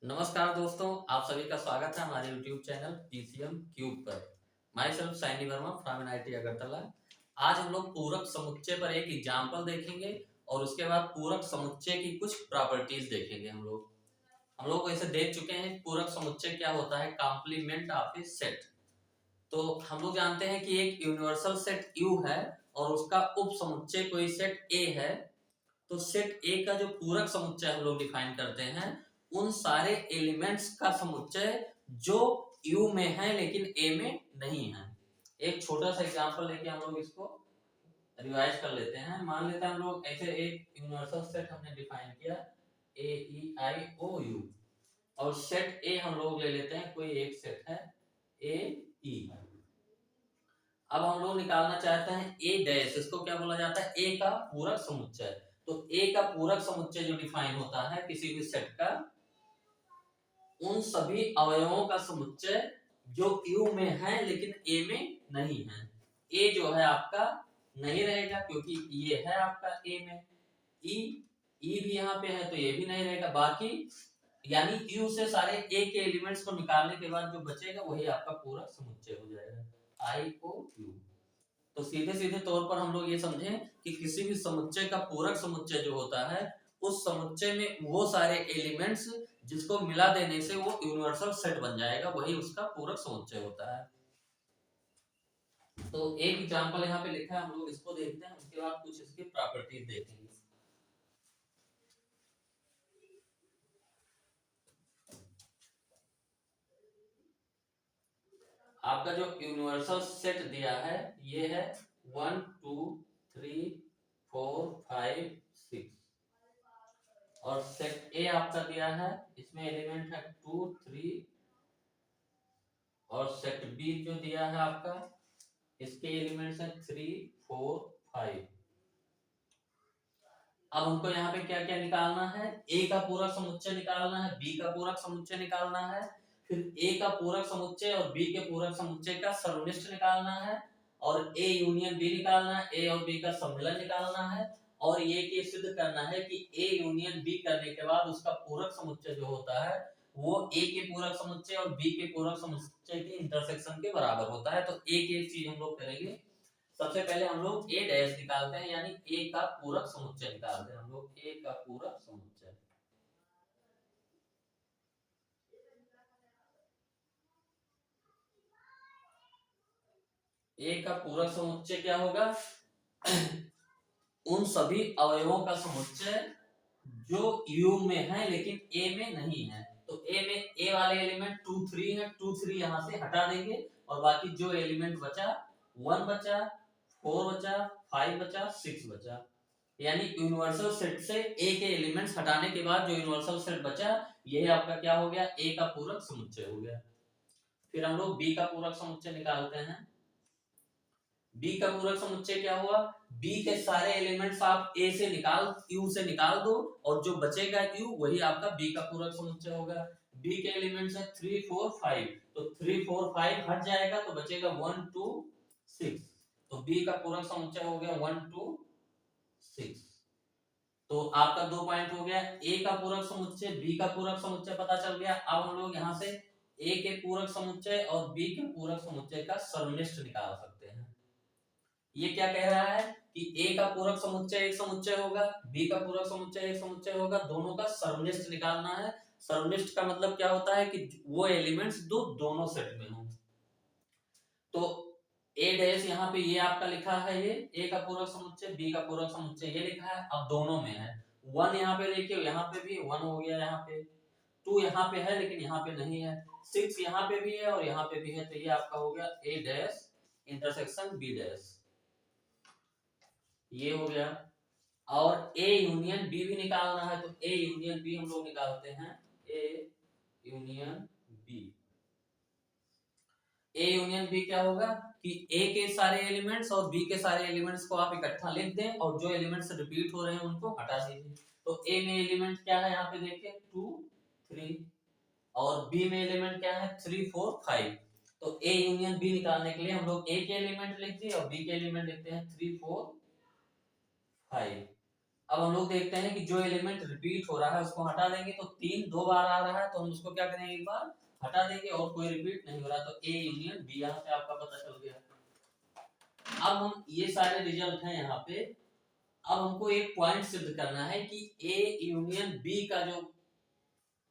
नमस्कार दोस्तों, आप सभी का स्वागत है हमारे YouTube चैनल PCM क्यूब पर। Myself Saini Verma from NIT Agartala. आज हम लोग पूरक समुच्चय पर एक एग्जाम्पल देखेंगे और उसके बाद पूरक समुच्चय की कुछ प्रॉपर्टीज देखेंगे। हम लोग ऐसे देख चुके हैं पूरक समुच्चय क्या होता है, कॉम्प्लीमेंट ऑफ ए सेट। तो हम लोग जानते हैं कि एक यूनिवर्सल सेट U है और उसका उप समुच्चय कोई सेट A है। तो सेट ए का जो पूरक समुच्चय हम लोग डिफाइन करते हैं उन सारे एलिमेंट्स का समुच्चय जो यू में है लेकिन ए में नहीं है। एक छोटा सा एग्जांपल लेके हम लोग इसको रिवाइज कर लेते हैं। मान लेते हैं हम लोग ऐसे एक यूनिवर्सल सेट हमने डिफाइन किया AEIOU और सेट ए हम लोग ले लेते हैं, कोई एक सेट है AE। अब हम लोग निकालना चाहते हैं ए डैश, इसको क्या बोला जाता है, ए का पूरक समुच्चय। तो ए का पूरक समुच्चय जो डिफाइन होता है किसी भी सेट का, उन सभी अवयवों का समुच्चय जो यू में है लेकिन ए में नहीं है। ए जो है आपका नहीं रहेगा क्योंकि ये है आपका ए में, ई भी यहाँ पे है तो ये भी नहीं रहेगा। बाकी यानी यू से सारे ए के एलिमेंट्स को निकालने के बाद जो बचेगा वही आपका पूरक समुच्चय हो जाएगा, IOU। तो सीधे सीधे तौर पर हम लोग ये समझें कि किसी भी समुच्चय का पूरक समुच्चय जो होता है उस समुच्चय में वो सारे एलिमेंट्स जिसको मिला देने से वो यूनिवर्सल सेट बन जाएगा, वही उसका पूरक समुच्चय होता है। तो एक एग्जांपल यहाँ पे लिखा है, हम लोग इसको देखते हैं, उसके बाद कुछ इसकी प्रॉपर्टीज देखेंगे। आपका जो यूनिवर्सल सेट दिया है ये है 1 2 3 4 5 6 और सेट ए आपका दिया है, इसमें एलिमेंट है 2 3 और सेट बी जो दिया है आपका इसके एलिमेंट्स हैं 3 4 5। अब हमको यहाँ पे क्या क्या निकालना है, ए का पूरक समुच्चय निकालना है, बी का पूरक समुच्चय निकालना है, फिर ए का पूरक समुच्चय और बी के पूरक समुच्चय का सर्वनिष्ठ निकालना है, और ए यूनियन बी निकालना है, ए और बी का सम्मिलन निकालना है, और ये केस सिद्ध करना है कि ए यूनियन बी करने के बाद उसका पूरक समुच्चय जो होता है वो ए के पूरक समुच्चय और बी के पूरक समुच्चय के इंटरसेक्शन के बराबर होता है। तो एक चीज हम लोग करेंगे, सबसे पहले हम लोग ए डैश निकालते हैं, यानी ए का पूरक समुच्चय निकालते हैं। हम लोग ए का पूरक समुच्चय, ए का पूरक समुच्चय क्या होगा, उन सभी अवयवों का समुच्चय जो यू में है लेकिन ए में नहीं है। तो ए में ए वाले एलिमेंट 2 3 है, 2 3 यहां से हटा देंगे और बाकी जो एलिमेंट बचा 1 बचा 4 बचा 5 बचा 6 बचा। यानी यूनिवर्सल सेट से ए के एलिमेंट्स हटाने के बाद जो यूनिवर्सल सेट बचा यह आपका क्या हो गया, ए का पूरक समुच्चय हो गया। फिर हम लोग बी का पूरक समुच्चय निकालते हैं। बी का पूरक समुच्चय क्या हुआ, बी के सारे एलिमेंट्स आप ए से निकाल यू से निकाल दो और जो बचेगा यू वही आपका बी का पूरक समुच्चय होगा। बी के एलिमेंट्स है 3 4 5, तो 3 4 5 हट जाएगा तो बचेगा 1 2 6। तो बी का पूरक समुच्चय हो गया 1 2 6। तो आपका 2 पॉइंट हो गया, ए का पूरक समुच्चय बी का पूरक समुच्चय पता चल गया। अब हम लोग यहाँ से ए के पूरक समुच्चय और बी के पूरक समुच्चय का सर्वनिष्ठ निकाल सकते हैं। ये क्या कह रहा है कि ए का पूरक समुच्चय एक समुच्चय होगा, बी का पूरक समुच्चय एक समुच्चय होगा, दोनों का सर्वनिष्ठ निकालना है। सर्वनिष्ठ का मतलब क्या होता है कि वो एलिमेंट्स दोनों सेट में हो। तो ए डैश यहाँ पे ये आपका लिखा है, ये ए का पूरक समुच्चय बी का पूरक समुच्चय ये लिखा है, अब दोनों में है। 1 यहाँ पे देखिए, यहाँ पे भी 1 हो गया, यहाँ पे 2 यहाँ पे है लेकिन यहाँ पे नहीं है, 6 यहाँ पे भी है और यहाँ पे भी है। तो ये आपका हो गया ए डैश इंटरसेक्शन बी डैश, ये हो गया। और ए यूनियन बी भी निकालना है, तो ए यूनियन बी हम लोग निकालते हैं, a union b. A union b क्या होगा कि ए के सारे एलिमेंट्स और बी के सारे एलिमेंट्स को आप इकट्ठा लिख दें और जो एलिमेंट्स रिपीट हो रहे हैं उनको हटा दीजिए। तो ए में एलिमेंट क्या है यहाँ पे देखिए 2 3 और बी में एलिमेंट क्या है 3 4 5। तो ए यूनियन बी निकालने के लिए हम लोग ए के एलिमेंट लिख दिए और बी के एलिमेंट लिखते हैं 3 4 5। अब हम लोग देखते हैं कि जो एलिमेंट रिपीट हो रहा है उसको हटा देंगे, तो 3 दो बार आ रहा है तो हम उसको क्या करेंगे, एक बार हटा देंगे, और कोई रिपीट नहीं हो रहा तो ए यूनियन बी यहाँ से आपका पता चल गया। अब हम ये सारे रिजल्ट हैं यहाँ पे, अब हमको एक पॉइंट सिद्ध करना है कि ए यूनियन बी का जो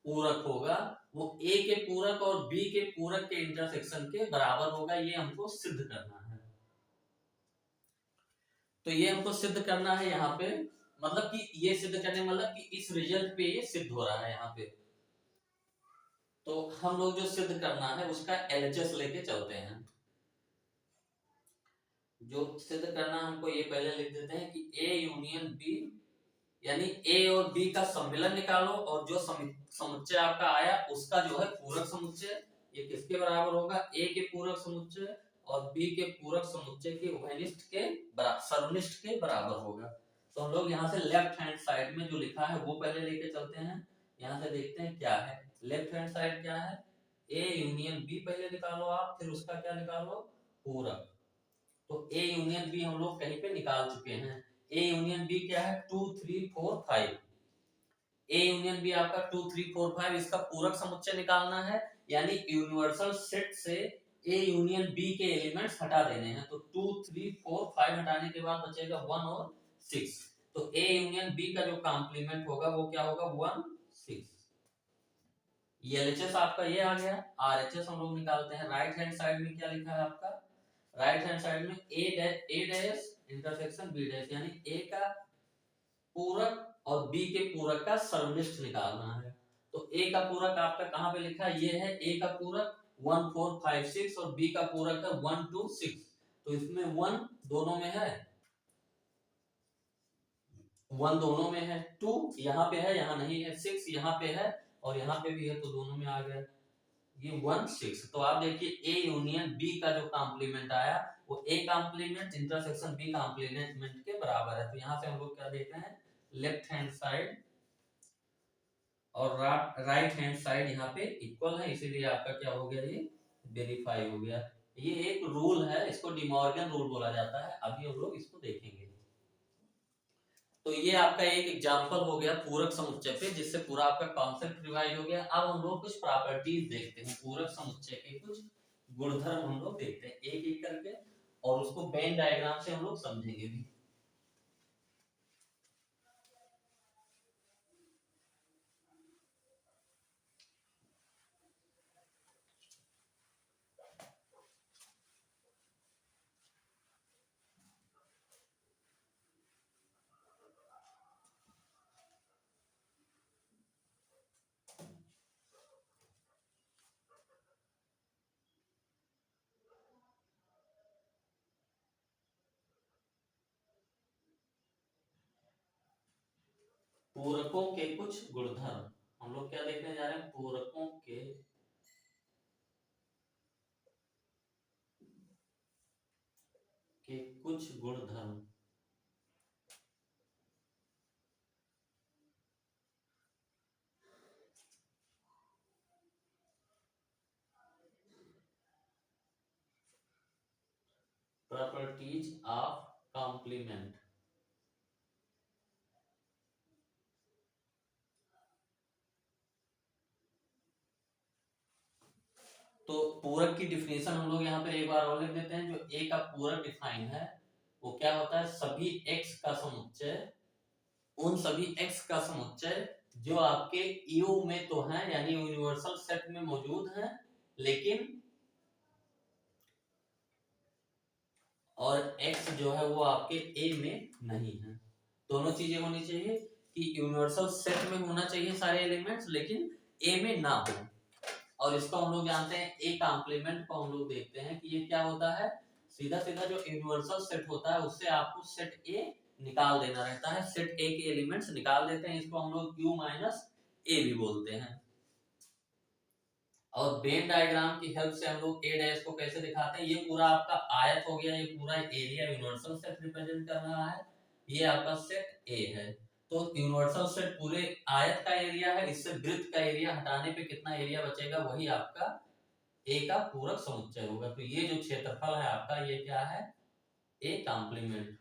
पूरक होगा वो ए के पूरक और बी के पूरक के इंटरसेक्शन के बराबर होगा, ये हमको सिद्ध करना है। तो ये हमको सिद्ध करना है यहाँ पे, मतलब कि ये सिद्ध करने मतलब कि इस रिजल्ट पे ये सिद्ध हो रहा है यहाँ पे। तो हम लोग जो सिद्ध करना है उसका एलएचएस लेके चलते हैं। जो सिद्ध करना हमको ये पहले लिख देते हैं कि ए यूनियन बी, यानी ए और बी का सम्मिलन निकालो और जो समुच्चय आपका आया उसका जो है पूरक समुच्चय, ये किसके बराबर होगा, ए के पूरक समुच्चय और बी के पूरक समुच्चय के उभयनिष्ठ के सर्वनिष्ठ के बराबर होगा। तो हम लोग यहाँ से लेफ्ट हैंड साइड में जो लिखा है वो पहले लेके चलते हैं। यहाँ से देखते हैं क्या है, लेफ्ट हैंड साइड क्या है, ए यूनियन बी पहले निकालो आप, फिर उसका क्या निकालो, पूरक। तो ए यूनियन बी हम लोग कहीं पे निकाल चुके हैं। ए यूनियन बी क्या है, 2 3 4 5। ए यूनियन बी आपका 2 3 4 5, इसका पूरक समुच्चय निकालना है, यानी यूनिवर्सल सेट से ए यूनियन बी के एलिमेंट्स हटा देने हैं। तो 2 3 4 5 हटाने के बाद बचेगा 1 और 6। तो ए यूनियन बी का जो कॉम्प्लीमेंट होगा वो क्या होगा, 1 6। ये एलएचएस आपका ये आ गया। आरएचएस हम लोग निकालते हैं। राइट हैंड साइड में क्या लिखा है आपका, राइट हैंड साइड में ए डैश इंटरसेक्शन बी डैश, यानी ए का पूरक और बी के पूरक का सर्वनिष्ठ निकालना है। तो ए का पूरक आपका कहां पे लिखा है, ये है ए का पूरक 1 4 5 6 और बी का पूरक है 1 2 6। तो इसमें 1 दोनों में है, 1 दोनों में है, 2 यहाँ पे है यहाँ नहीं है, 6 यहाँ पे है और यहाँ पे भी है, तो दोनों में आ गया ये 1 6। तो आप देखिए ए यूनियन बी का जो कॉम्प्लीमेंट आया वो a complement intersection b complement के बराबर है। तो यहाँ से हम लोग क्या देख रहे हैं, लेफ्ट हैंड साइड और राइट हैंड साइड यहाँ पे इक्वल है, इसीलिए आपका क्या हो गया, ये वेरीफाई हो गया। ये एक रूल है, इसको डिमॉर्गन रूल बोला जाता है, अभी हम लोग इसको देखेंगे। तो ये आपका एक एग्जांपल हो गया पूरक समुच्चय पे, जिससे पूरा आपका कॉन्सेप्ट रिवाइज हो गया। अब हम लोग कुछ प्रॉपर्टीज देखते हैं, पूरक समुच्चय के कुछ गुणधर्म हम लोग देखते हैं एक एक करके, और उसको वेन डायग्राम से हम लोग समझेंगे भी। पूरकों के कुछ गुणधर्म हम लोग क्या देखने जा रहे हैं, पूरकों के कुछ गुणधर्म। Properties of complement. तो पूरक की डिफिनेशन हम लोग यहाँ पे एक बार और लिख देते हैं। जो ए का पूरक डिफाइन है वो क्या होता है, सभी एक्स का समुच्चय, उन सभी एक्स का समुच्चय जो आपके यू में तो है, यानी यूनिवर्सल सेट में मौजूद है, लेकिन और एक्स जो है वो आपके ए में नहीं है। दोनों चीजें होनी चाहिए कि यूनिवर्सल सेट में होना चाहिए सारे एलिमेंट्स, लेकिन ए में ना हो। और इसको हम लोग जानते हैं, ए कॉम्प्लीमेंट को हम लोग देखते हैं कि ये क्या होता है, सीधा सीधा जो यूनिवर्सल सेट होता है उससे आपको सेट ए निकाल देना रहता है। सेट ए के एलिमेंट्स निकाल देते हैं, इसको हम लोग क्यू माइनस ए भी बोलते हैं। और वेन डायग्राम की हेल्प से हम लोग ए डैश को कैसे दिखाते हैं, ये पूरा आपका आयत हो गया, ये पूरा एरिया यूनिवर्सल सेट रिप्रेजेंट कर रहा है, ये आपका सेट ए है। तो यूनिवर्सल सेट पूरे आयत का एरिया है, इससे वृत्त का एरिया हटाने पे कितना एरिया बचेगा, वही आपका ए का पूरक समुच्चय होगा। तो ये जो क्षेत्रफल है आपका, ये क्या है, ए कॉम्प्लीमेंट।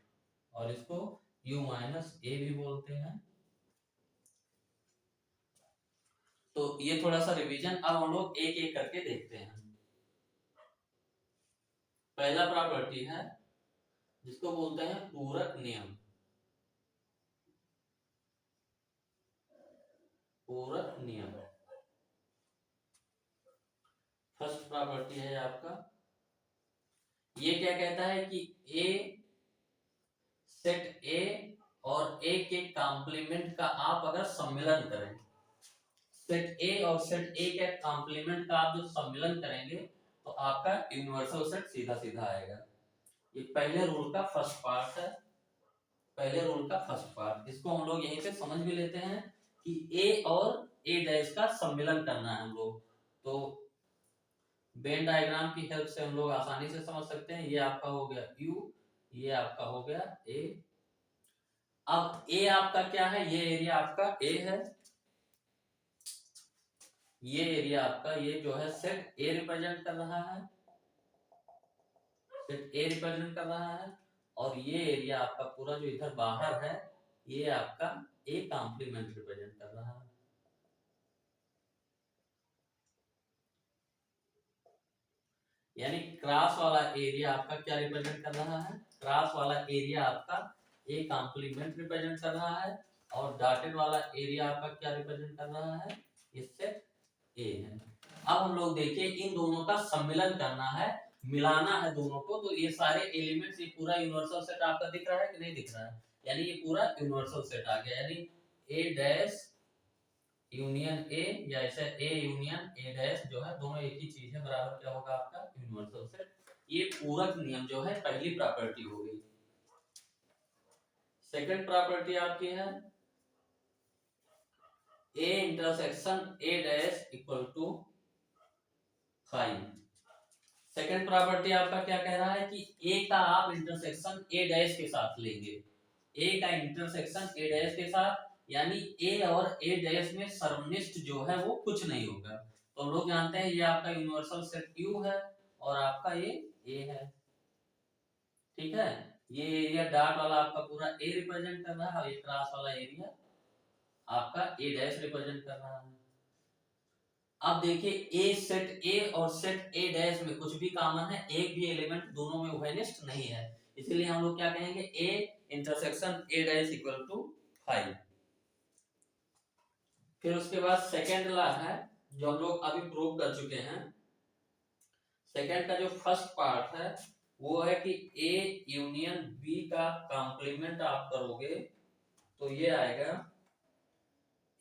और इसको u माइनस ए भी बोलते हैं। तो ये थोड़ा सा रिवीजन, अब हम लोग एक एक करके देखते हैं। पहला प्रॉपर्टी है जिसको बोलते हैं पूरक नियम। पूरक नियम फर्स्ट प्रॉपर्टी है आपका। ये क्या कहता है कि ए सेट ए और ए के कॉम्प्लीमेंट का आप अगर सम्मिलन करें, सेट ए और सेट ए के कॉम्प्लीमेंट का आप जो सम्मिलन करेंगे तो आपका यूनिवर्सल सेट सीधा सीधा आएगा। ये पहले रूल का फर्स्ट पार्ट है। पहले रूल का फर्स्ट पार्ट, इसको हम लोग यहीं पे समझ भी लेते हैं कि ए और ए डैश का सम्मिलन करना है हम लोग। तो वेन डायग्राम की हेल्प से हम लोग आसानी से समझ सकते हैं। ये आपका हो गया U, ये आपका हो गया A। अब A आपका क्या है, ये एरिया आपका A है, ये एरिया आपका, ये जो है सेट A रिप्रेजेंट कर रहा है, सेट A रिप्रेजेंट कर रहा है। और ये एरिया आपका पूरा जो इधर बाहर है, ये आपका A कॉम्प्लीमेंट रिप्रेजेंट कर रहा है। यानी क्रॉस वाला एरिया आपका क्या रिप्रेजेंट कर रहा है, क्रॉस वाला एरिया आपका ए कॉम्प्लीमेंट रिप्रेजेंट कर रहा है, और डॉटेड वाला एरिया आपका क्या रिप्रेजेंट कर रहा है, इससे ए है। अब हम लोग देखिए इन दोनों का सम्मिलन करना है, मिलाना है दोनों को। तो ये सारे एलिमेंट्स, ये पूरा यूनिवर्सल सेट आपका दिख रहा है कि नहीं दिख रहा है, यानी ये पूरा यूनिवर्सल सेट आ गया। यानी ए डैश यूनियन ए, या ऐसे ए यूनियन ए डैश जो है दोनों एक ही चीज है, बराबर क्या होगा आपका यूनिवर्सल सेट। ये पूरक नियम जो है पहली प्रॉपर्टी हो गई। सेकंड प्रॉपर्टी आपकी है a intersection a dash equal to 5। Second property आपका क्या कह रहा है कि ए का आप इंटरसेक्शन ए डैश के साथ लेंगे, ए का इंटरसेक्शन ए डैश के साथ, यानी ए और ए डैश में सर्वनिष्ठ जो है वो कुछ नहीं होगा। तो हम लोग जानते हैं ये आपका यूनिवर्सल सेट Q है और आपका ये A है, ठीक है। ये एरिया डॉट वाला आपका पूरा A रिप्रेजेंट कर रहा है, और ये क्रॉस वाला एरिया आपका A डैश रिप्रेजेंट कर रहा है। अब देखिए ए सेट ए और सेट ए डैश में कुछ भी कॉमन है, एक भी एलिमेंट दोनों में उभयनिष्ठ नहीं है, इसलिए हम लोग क्या कहेंगे a intersection a dash equal to 5। फिर उसके बाद सेकेंड लॉ है जो हम लोग अभी प्रूव कर चुके हैं। सेकेंड का जो फर्स्ट पार्ट है वो है कि ए यूनियन बी का कॉम्प्लीमेंट आप करोगे तो ये आएगा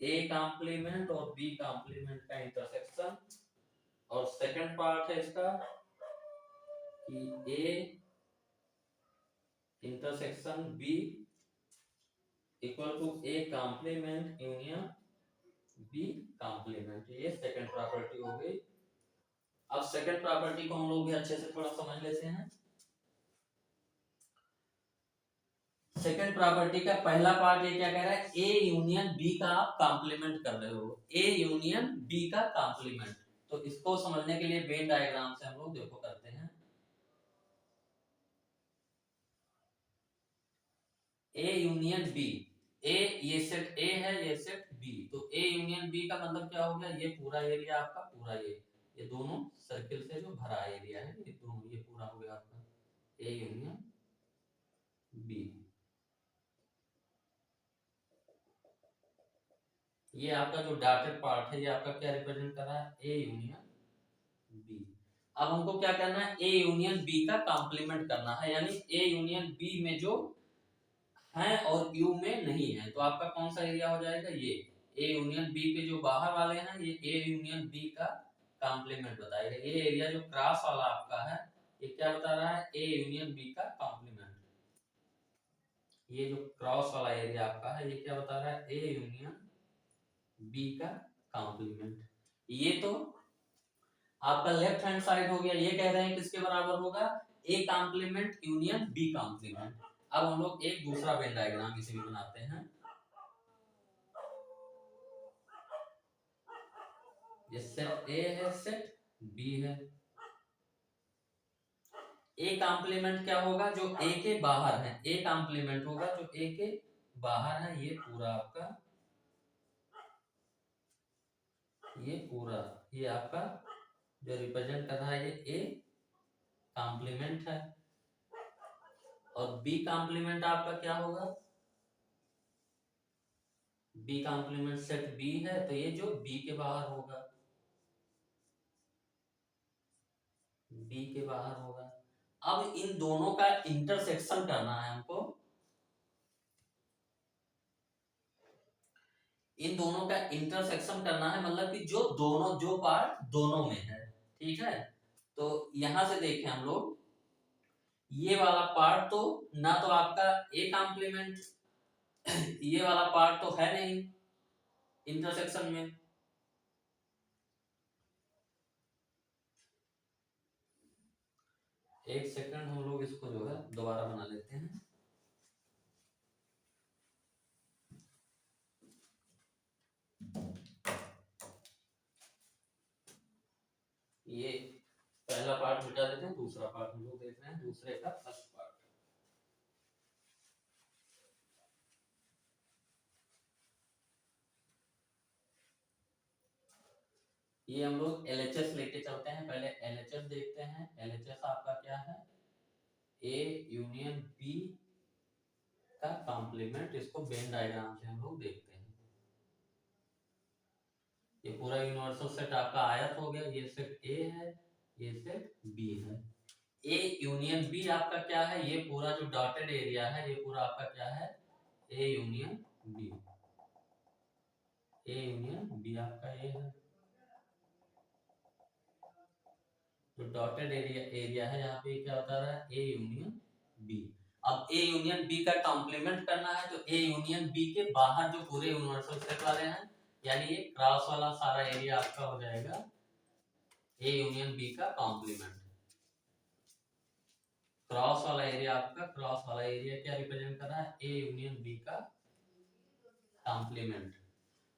ए कॉम्प्लीमेंट और बी कॉम्प्लीमेंट का इंटरसेक्शन। और सेकंड पार्ट है इसका कि a intersection b equal to a complement union B complement. ये सेकंड प्रॉपर्टी हो गई। अब सेकंड प्रॉपर्टी को हम लोग भी अच्छे से थोड़ा समझ लेते हैं। सेकंड प्रॉपर्टी का पहला पार्ट ये क्या कह रहा है, ए यूनियन बी का आप कॉम्प्लीमेंट कर रहे हो, ए यूनियन बी का कॉम्प्लीमेंट। तो इसको समझने के लिए वेन डायग्राम से हम लोग देखो करते हैं। ए यूनियन बी, ए ये सेट ए है, ये सेट बी, तो ए यूनियन बी का मतलब क्या हो गया, ये पूरा एरिया आपका पूरा ये दोनों सर्किल से जो भरा एरिया है ये दोनों, ये पूरा हो गया आपका ए यूनियन बी। ये आपका जो डॉटेड पार्ट है ये आपका क्या रिप्रेजेंट कर रहा है, ए यूनियन बी। अब हमको क्या करना है, ए यूनियन बी का कॉम्प्लीमेंट करना है, यानी ए यूनियन बी में जो है और यू में नहीं है, तो आपका कौन सा एरिया हो जाएगा, ये ए यूनियन बी के जो बाहर वाले हैं ये ए यूनियन बी का कॉम्प्लीमेंट बताएगा। ये एरिया जो क्रॉस वाला आपका है ये क्या बता रहा है, ए यूनियन बी का कॉम्प्लीमेंट। ये जो क्रॉस वाला एरिया आपका है ये क्या बता रहा है, ए यूनियन बी का कॉम्प्लीमेंट। ये तो आपका लेफ्ट हैंड साइड हो गया, ये कह रहे हैं किसके बराबर होगा, a complement union B complement. अब हम लोग एक दूसरा वेन डायग्राम इसे भी बनाते हैं। ये सेट ए है, सेट बी है। ए कॉम्प्लीमेंट क्या होगा, जो ए के बाहर है, ए कॉम्प्लीमेंट होगा जो ए के बाहर है, ये पूरा आपका, ये पूरा, ये आपका जो रिप्रेजेंट कर रहा है ये ए कॉम्प्लीमेंट है। और बी कॉम्प्लीमेंट आपका क्या होगा, बी कॉम्प्लीमेंट सेट बी है तो ये जो बी के बाहर होगा, बी के बाहर होगा। अब इन दोनों का इंटरसेक्शन करना है हमको, इन दोनों का इंटरसेक्शन करना है, मतलब कि जो दोनों, जो पार्ट दोनों में है, ठीक है। तो यहां से देखें हम लोग, ये वाला पार्ट तो ना तो आपका ए कॉम्प्लीमेंट, ये वाला पार्ट तो है नहीं इंटरसेक्शन में। एक सेकंड, हम लोग इसको जो है दोबारा बना लेते हैं। ये पहला पार्ट मिटा देते हैं, दूसरा पार्ट हम लोग देख रहे हैं, दूसरे का फर्स्ट पार्ट। ये हम लोग एलएचएस लेके चलते हैं, पहले एलएचएस देखते हैं। एलएचएस आपका क्या है, ए यूनियन बी का कॉम्प्लीमेंट, इसको वेन डायग्राम से हम लोग देखते हैं। ये पूरा यूनिवर्सल सेट आपका आयत हो गया, ये सेट ए है, ये सेट बी है। ए यूनियन बी आपका क्या है, ये पूरा जो डॉटेड एरिया है ये पूरा आपका क्या है, a union b, a union b आपका ए है, जो डॉटेड एरिया है यहाँ पे क्या बता रहा है, ए यूनियन बी। अब ए यूनियन बी का कॉम्प्लीमेंट करना है, तो ए यूनियन बी के बाहर जो पूरे यूनिवर्सल सेट वाले हैं, यानी ये क्रॉस वाला सारा एरिया आपका हो जाएगा ए यूनियन बी का कॉम्प्लीमेंट। क्रॉस वाला एरिया आपका, क्रॉस वाला एरिया क्या रिप्रेजेंट कर रहा है, ए यूनियन बी का कॉम्प्लीमेंट।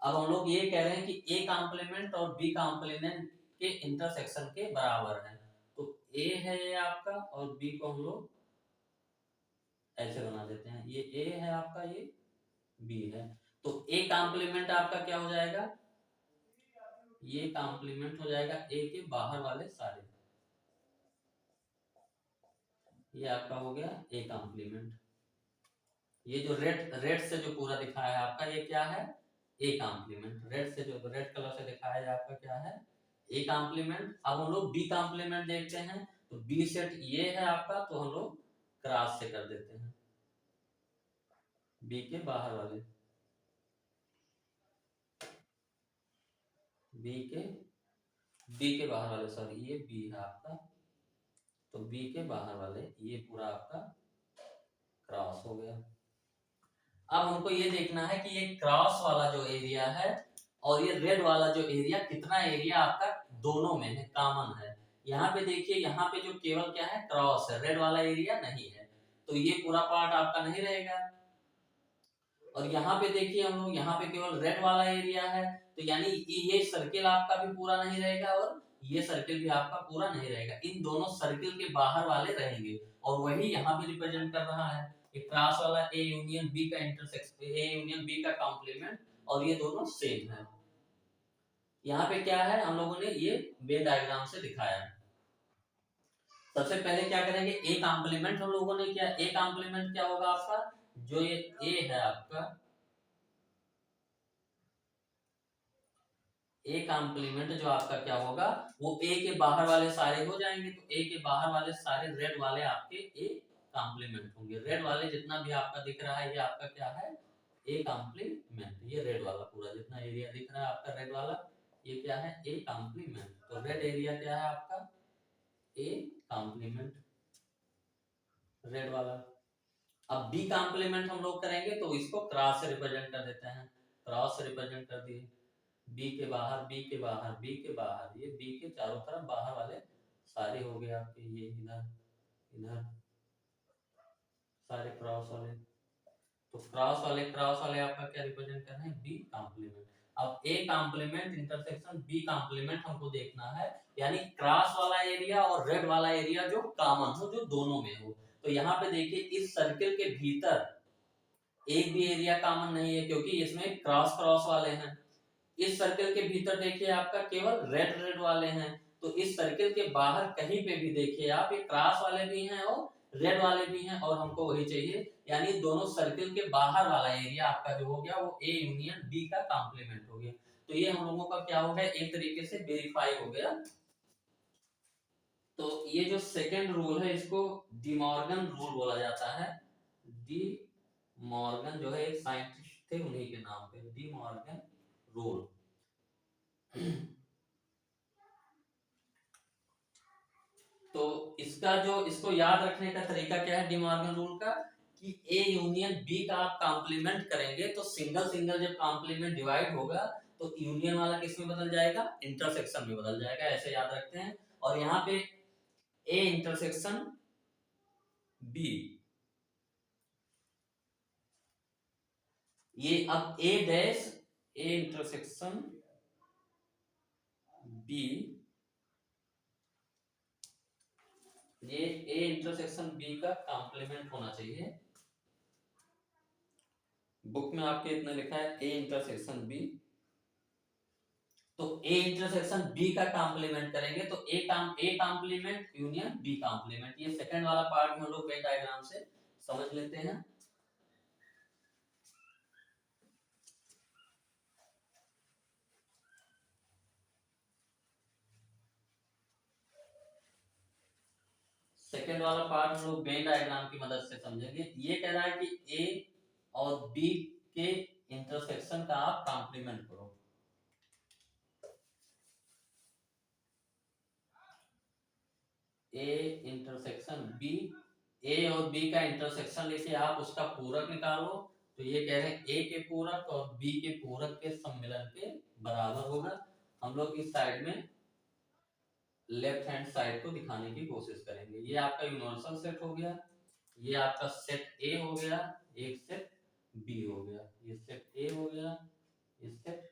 अब हम लोग ये कह रहे हैं कि ए कॉम्प्लीमेंट और बी कॉम्प्लीमेंट के इंटरसेक्शन के बराबर है, तो ए है ये आपका, और बी को हम लोग ऐसे बना देते हैं, ये ए है आपका, ये बी है। तो ए कॉम्प्लीमेंट आपका क्या हो जाएगा, ये कॉम्प्लीमेंट हो जाएगा ए के बाहर वाले सारे, ये आपका हो गया ए कॉम्प्लीमेंट। ये जो रेड रेड से जो पूरा दिखाया है आपका, ये क्या है, ए कॉम्प्लीमेंट। रेड से जो रेड कलर से दिखाया है आपका क्या है, ए कॉम्प्लीमेंट। अब हम लोग बी कॉम्प्लीमेंट देखते हैं, तो बी सेट ये है आपका, तो हम लोग क्रॉस से कर देते हैं बी के बाहर वाले, बी के, बी के बाहर वाले, सॉरी ये बी है आपका, तो बी के बाहर वाले ये पूरा आपका क्रॉस हो गया। अब हमको ये देखना है कि ये क्रॉस वाला जो एरिया है और ये रेड वाला जो एरिया, कितना एरिया आपका दोनों में है, कॉमन है। यहाँ पे देखिए, यहाँ पे जो केवल क्या है, क्रॉस है, रेड वाला एरिया नहीं है, तो ये पूरा पार्ट आपका नहीं रहेगा। और यहाँ पे देखिए हम लोग, यहाँ पे केवल रेड वाला एरिया है, तो यानी ये सर्किल आपका भी पूरा नहीं रहेगा और ये सर्किल भी आपका पूरा नहीं रहेगा, इन दोनों सर्किल के बाहर वाले रहेंगे। और वही यहाँ भी रिप्रेजेंट कर रहा है, क्रॉस वाला ए यूनियन बी का इंटरसेक्शन, ए यूनियन बी का कॉम्प्लीमेंट, और ये दोनों सेम है। यहाँ पे क्या है, हम लोगों ने ये वेन डायग्राम से दिखाया है। सबसे पहले क्या करेंगे, ए कॉम्प्लीमेंट हम लोगों ने किया, ए कॉम्प्लीमेंट क्या होगा आपका, जो ये ए है आपका, ए कॉम्प्लीमेंट जो आपका क्या होगा, वो ए के बाहर वाले सारे हो जाएंगे, तो ए के बाहर वाले सारे रेड वाले आपके ए कॉम्प्लीमेंट होंगे। रेड वाले जितना भी आपका दिख रहा है ये आपका क्या है, ए कॉम्प्लीमेंट। ये रेड वाला पूरा जितना एरिया दिख रहा है आपका रेड वाला, ये क्या है, ए कॉम्प्लीमेंट। तो रेड एरिया क्या है आपका, ए कॉम्प्लीमेंट, रेड वाला। अब बी कॉम्प्लीमेंट हम लोग करेंगे तो इसको क्रॉस से रिप्रेजेंट कर देते हैं, क्रॉस से रिप्रेजेंट कर दिए, बी के बाहर, बी के बाहर, बी के बाहर, ये बी के चारों तरफ बाहर वाले सारे हो गए आपके, ये इधर इधर सारे क्रॉस वाले। तो क्रॉस वाले आपका क्या रिप्रेजेंट कर रहे हैं, बी कॉम्प्लीमेंट। अब a complement intersection b complement हमको देखना है, यानी क्रॉस वाला एरिया और रेड वाला एरिया जो कॉमन हो, जो दोनों में हो। तो यहाँ पे देखिए इस सर्किल के भीतर एक भी एरिया कॉमन नहीं है क्योंकि इसमें क्रॉस क्रॉस वाले हैं। इस सर्किल के भीतर देखिए आपका केवल रेड रेड वाले हैं। तो इस सर्किल के बाहर कहीं पे भी देखिए आप, ये क्रॉस वाले भी हैं और रेड वाले भी हैं, और हमको वही चाहिए, यानी दोनों सर्किल के बाहर वाला एरिया आपका जो हो गया वो ए यूनियन बी का कॉम्प्लीमेंट हो गया। तो ये हम लोगों का क्या हो गया, एक तरीके से वेरीफाई हो गया। तो ये जो सेकेंड रूल है इसको डी मॉर्गन रूल बोला जाता है। डी मॉर्गन जो है एक साइंटिस्ट थे, उन्हीं के नाम पे डी मॉर्गन रूल। तो इसका जो, इसको याद रखने का तरीका क्या है डी मॉर्गन रूल का, कि ए यूनियन बी का आप कॉम्प्लीमेंट करेंगे तो सिंगल सिंगल जब कॉम्प्लीमेंट डिवाइड होगा तो यूनियन वाला किस में बदल जाएगा, इंटरसेक्शन में बदल जाएगा, ऐसे याद रखते हैं। और यहाँ पे ए इंटरसेक्शन बी, ये अब ए डैश ए इंटरसेक्शन बी, ये ए इंटरसेक्शन बी का कॉम्प्लीमेंट होना चाहिए। बुक में आपके इतना लिखा है ए इंटरसेक्शन बी, तो ए इंटरसेक्शन बी का कॉम्प्लीमेंट करेंगे तो a complement union B complement. ये सेकंड वाला पार्ट हम लोग वेन डायग्राम से समझ लेते हैं। सेकंड वाला पार्ट हम लोग वेन डायग्राम की मदद से समझेंगे। ये कह रहा है कि ए और बी के इंटरसेक्शन का आप कॉम्प्लीमेंट करो। ए इंटरसेक्शन बी, ए और बी का इंटरसेक्शन लेके आप उसका पूरक निकालो। तो ये कह रहे हैं ए के पूरक और बी के पूरक के सम्मिलन के बराबर होगा। हम लोग इस साइड में लेफ्ट हैंड साइड को दिखाने की कोशिश करेंगे। ये आपका यूनिवर्सल सेट हो गया, ये आपका सेट ए हो गया, एक सेट बी हो गया, ये सेट ए हो गया, ये सेट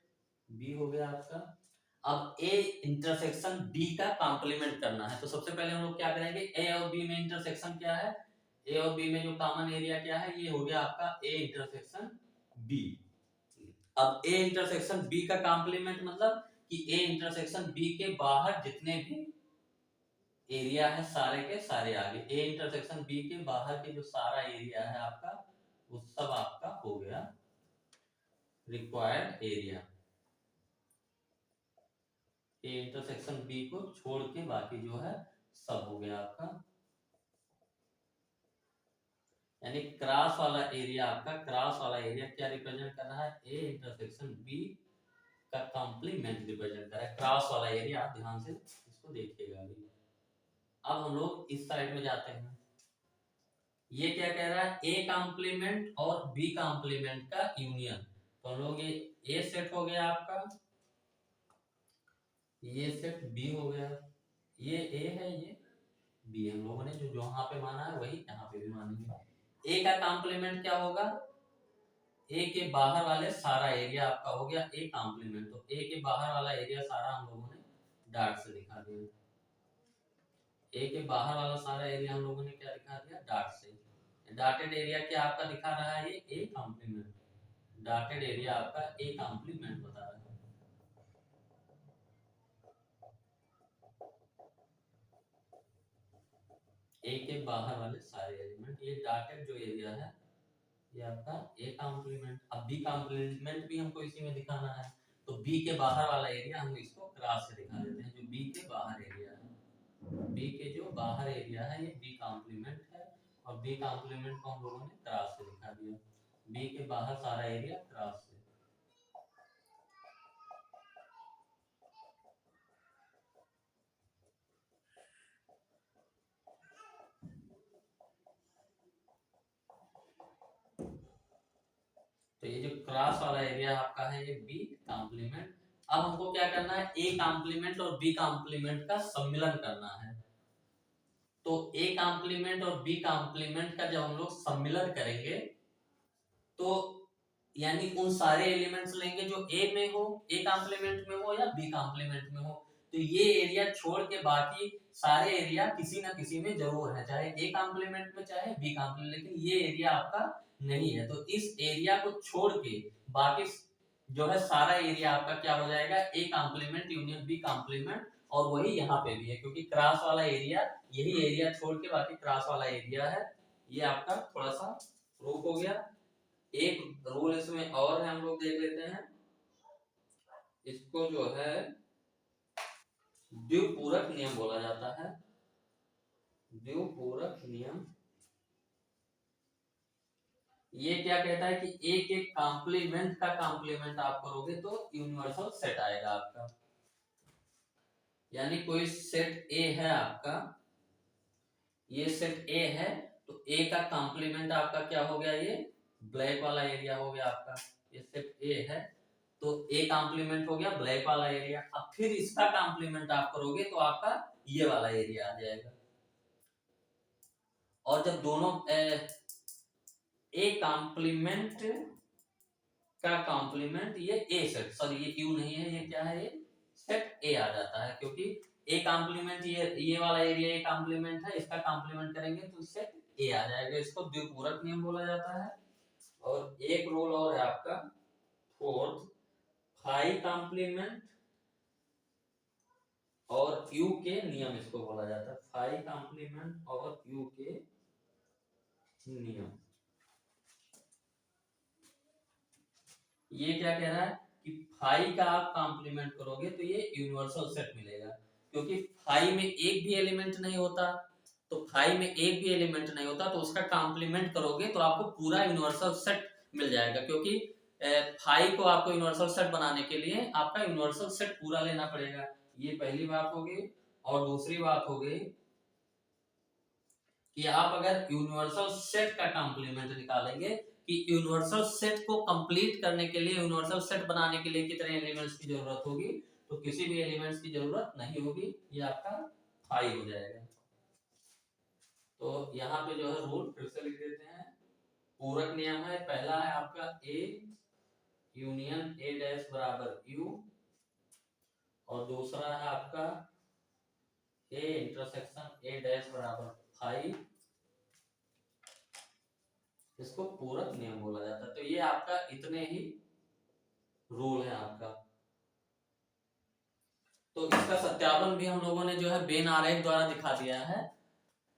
बी हो गया आपका। अब ए इंटरसेक्शन बी का कॉम्प्लीमेंट करना है, तो सबसे पहले हम लोग क्या करेंगे, ए और बी में इंटरसेक्शन क्या है, ए और बी में जो कॉमन एरिया क्या है, ये हो गया आपका ए इंटरसेक्शन बी। अब ए इंटरसेक्शन बी का कॉम्प्लीमेंट मतलब कि ए इंटरसेक्शन बी के बाहर जितने भी एरिया है सारे के सारे आगे, ए इंटरसेक्शन बी के बाहर के जो सारा एरिया है आपका वो सब आपका हो गया required area. A intersection b को छोड़ के बाकी जो है सब हो गया आपका, यानी क्रॉस वाला एरिया आपका, क्रॉस वाला एरिया क्या रिप्रेजेंट कर रहा है, ए इंटरसेक्शन बी का कॉम्प्लीमेंट रिप्रेजेंट कर रहा है, क्रॉस वाला एरिया। आप ध्यान से इसको देखिएगा अभी। अब हम लोग इस साइड में जाते हैं। ये क्या कह रहा है, ए कॉम्प्लीमेंट और बी कॉम्प्लीमेंट का यूनियन। तो हम लोग ये ए सेट हो गया आपका, ये सेट बी हो गया, ये ए है ये बी, हम लोगों ने जो यहाँ पे माना है वही यहाँ पे भी मानेंगे। ए का कॉम्प्लीमेंट क्या होगा, ए के बाहर वाले सारा एरिया आपका हो गया ए कॉम्प्लीमेंट। तो ए के बाहर वाला एरिया सारा हम लोगों ने डॉट से दिखा दिया, ए के बाहर वाला सारा एरिया हम लोगों ने क्या दिखा दिया, डॉट से। डॉटेड एरिया क्या आपका दिखा रहा है, ये ए कॉम्प्लीमेंट, डॉटेड एरिया आपका ए कॉम्प्लीमेंट बता रहा है। ए के बाहर वाले सारे एलिमेंट, ये डॉटेड जो एरिया है ये आपका ए कॉम्प्लीमेंट। अब बी कॉम्प्लीमेंट भी हमको इसी में दिखाना है, तो बी के बाहर वाला एरिया हम इसको क्रॉस से दिखा देते हैं, जो बी के बाहर एरिया है, बी के जो बाहर एरिया है ये बी कॉम्प्लीमेंट है, और बी कॉम्प्लीमेंट को हम लोगों ने क्रॉस से दिखा दिया, बी के बाहर सारा एरिया क्रॉस से। तो ये जो क्रॉस वाला एरिया आपका है ये बी कॉम्प्लीमेंट। अब हमको क्या करना है, ए कॉम्प्लीमेंट और बी कॉम्प्लीमेंट का सम्मिलन करना है। तो ए कॉम्प्लीमेंट और बी कॉम्प्लीमेंट का जब हम लोग सम्मिलन करेंगे तो यानी उन सारे एलिमेंट्स लेंगे जो ए में हो, ए कॉम्प्लीमेंट में हो या बी कॉम्प्लीमेंट में हो। तो ये एरिया छोड़ के बाकी सारे एरिया किसी ना किसी में जरूर है, चाहे ए कॉम्प्लीमेंट में चाहे बी कॉम्प्लीमेंट, लेकिन ये एरिया आपका नहीं है। तो इस एरिया को छोड़ के बाकी जो है सारा एरिया आपका क्या हो जाएगा, A complement union B complement. और वही यहाँ पे भी है, क्योंकि क्रॉस वाला एरिया, यही एरिया छोड़ के बाकी क्रॉस वाला एरिया है। ये आपका थोड़ा सा प्रूफ हो गया। एक रूल इसमें और है, हम लोग देख लेते हैं। इसको जो है द्विपूरक नियम बोला जाता है। द्विपूरक नियम ये क्या कहता है कि एक एक कॉम्प्लीमेंट का कॉम्प्लीमेंट आप करोगे तो यूनिवर्सल सेट आएगा आपका। यानी कोई सेट ए है आपका, ये सेट ए है, तो ए का कॉम्प्लीमेंट आपका क्या हो गया, ये ब्लैक वाला एरिया हो गया आपका। ये सेट ए है तो ए कॉम्प्लीमेंट हो गया ब्लैक वाला एरिया। अब फिर इसका कॉम्प्लीमेंट आप करोगे तो आपका ये वाला एरिया आ जाएगा। और जब दोनों ए कॉम्प्लीमेंट का कॉम्प्लीमेंट, ये ए सेट, सॉरी ये क्यू नहीं है, ये क्या है, ये सेट ए आ जाता है, क्योंकि ए कॉम्प्लीमेंट ये वाला एरिया ए कॉम्प्लीमेंट है, इसका कॉम्प्लीमेंट करेंगे तो सेट ए आ जाएगा। इसको द्विपूरक नियम बोला जाता है। और एक रूल और है आपका फोर्थ, फाई कॉम्प्लीमेंट और यू के नियम इसको बोला जाता है। फाई कॉम्प्लीमेंट और यू के नियम, ये क्या कह रहा है कि फाई का आप कॉम्प्लीमेंट करोगे तो ये यूनिवर्सल सेट मिलेगा, क्योंकि फाई में एक भी एलिमेंट नहीं होता। तो फाई में एक भी एलिमेंट नहीं होता तो उसका कॉम्प्लीमेंट करोगे तो आपको पूरा यूनिवर्सल सेट मिल जाएगा। क्योंकि फाई को आपको यूनिवर्सल सेट बनाने के लिए आपका यूनिवर्सल सेट पूरा लेना पड़ेगा। ये पहली बात हो गई। और दूसरी बात हो गई कि आप अगर यूनिवर्सल सेट का कॉम्प्लीमेंट निकालेंगे कि यूनिवर्सल सेट को कंप्लीट करने के लिए, यूनिवर्सल सेट बनाने के लिए कितने एलिमेंट्स की जरूरत होगी, तो किसी भी एलिमेंट्स की जरूरत नहीं होगी, ये आपका फाई हो जाएगा। तो यहाँ पे जो है रूल फिर से लिख देते हैं। पूरक नियम है, पहला है आपका ए यूनियन ए डैश बराबर यू, और दूसरा है आपका ए इंटरसेक्शन ए डैश बराबर फाइव, इसको पूरक नियम बोला जाता है। तो ये आपका इतने ही रूल है आपका। तो इसका सत्यापन भी हम लोगों ने जो है बेन आरेख द्वारा दिखा दिया है।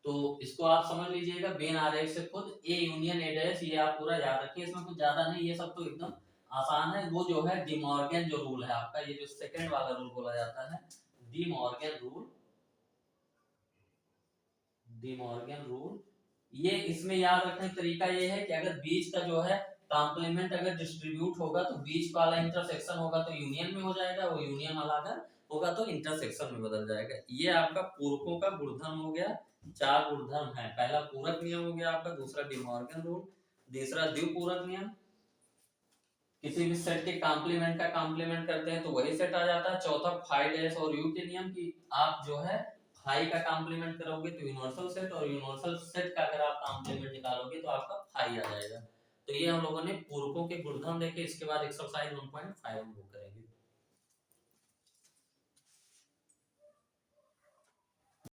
तो इसको आप समझ लीजिएगा, बेन आरेख से खुद ए यूनियन ए डैश, ये आप पूरा याद रखिए, इसमें कुछ ज्यादा नहीं, ये सब तो एकदम आसान है। वो जो है डी मॉर्गन जो रूल है आपका, ये जो सेकंड वाला रूल बोला जाता है, De Morgan rule, De Morgan rule, ये इसमें याद रखने का तरीका ये है कि अगर बीच का जो है कॉम्प्लीमेंट अगर डिस्ट्रीब्यूट होगा तो बीच वाला इंटरसेक्शन होगा तो यूनियन में हो जाएगा, वो यूनियन वाला अगर होगा तो इंटरसेक्शन में बदल जाएगा। ये आपका पूरकों का गुणधर्म हो गया। चार गुणधर्म है, पहला पूरक नियम हो गया आपका, दूसरा डी मॉर्गन रूल, तीसरा द्विपूरक नियम, किसी भी सेट के कॉम्प्लीमेंट का कॉम्प्लीमेंट करते हैं तो वही सेट आ जाता है। चौथा फाई डैश और यू के नियम की आप जो है फाई का कॉम्प्लीमेंट करोगे तो यूनिवर्सल सेट, और यूनिवर्सल सेट का अगर आप कॉम्प्लीमेंट निकालोगे तो आपका फाई आ जाएगा। तो ये हम लोगों ने पूरकों के गुणधर्म देखे। इसके बाद एक्सरसाइज 1.5 हम लोग करेंगे।